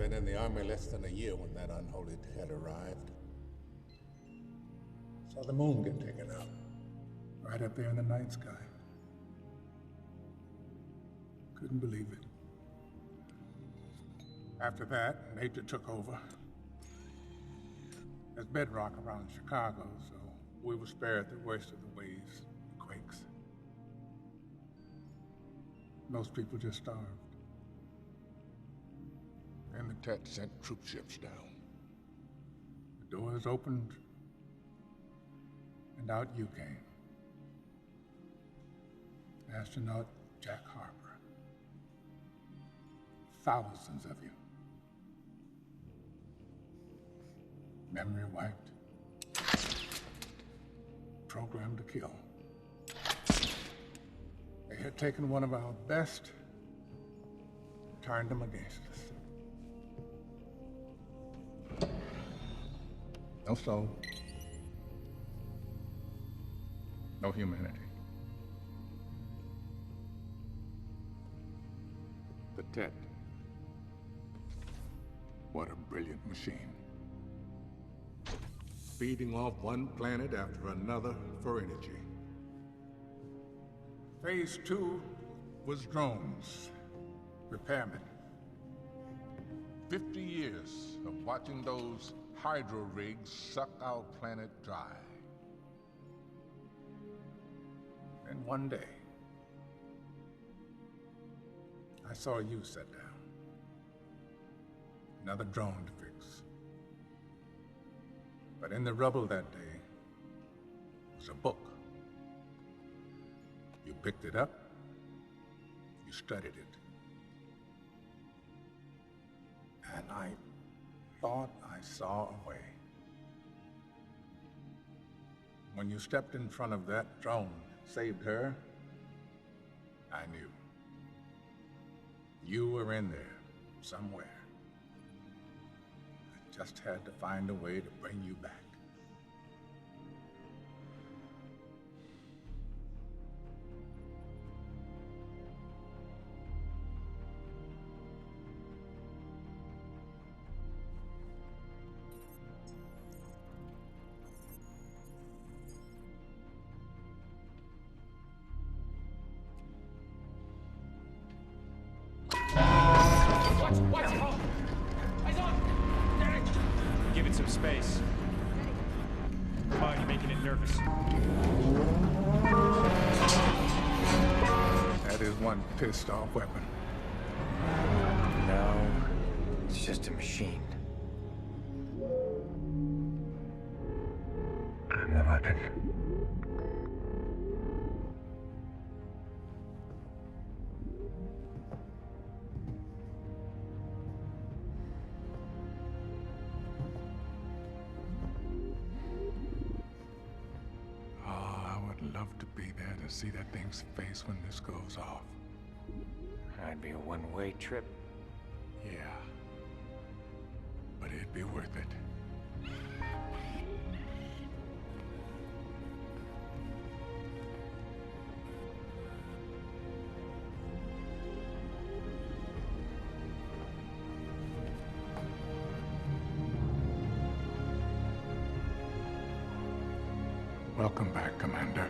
been in the army less than a year when that unholy Ted arrived. Saw the moon get taken out, right up there in the night sky. Couldn't believe it. After that, nature took over. There's bedrock around Chicago, so we were spared the worst of the waves, the quakes. Most people just starved. And the Tet sent troop ships down. The doors opened, and out you came. Astronaut Jack Harper. Thousands of you. Memory wiped. Programmed to kill. They had taken one of our best, turned them against us. No soul. No humanity. The Tet. What a brilliant machine. Feeding off one planet after another for energy. Phase 2 was drones, repairmen. 50 years of watching those hydro rigs suck our planet dry. And one day, I saw you set down. Another drone to fix. But in the rubble that day was a book. You picked it up, you studied it. And I thought I saw a way. When you stepped in front of that drone, saved her, I knew. You were in there, somewhere. I just had to find a way to bring you back. Watch! Eyes on! Give it some space. Come on, you're making it nervous. That is one pissed off weapon. No, it's just a machine. I'm the weapon. Love to be there to see that thing's face when this goes off. I'd be a one-way trip. Yeah. But it'd be worth it. Welcome back, Commander.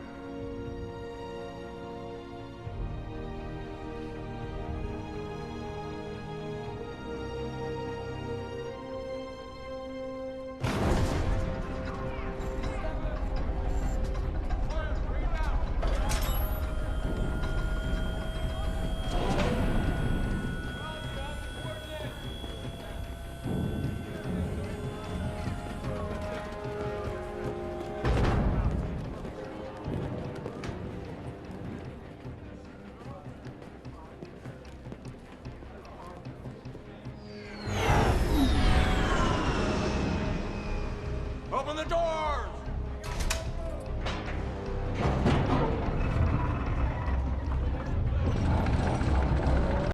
Open the doors!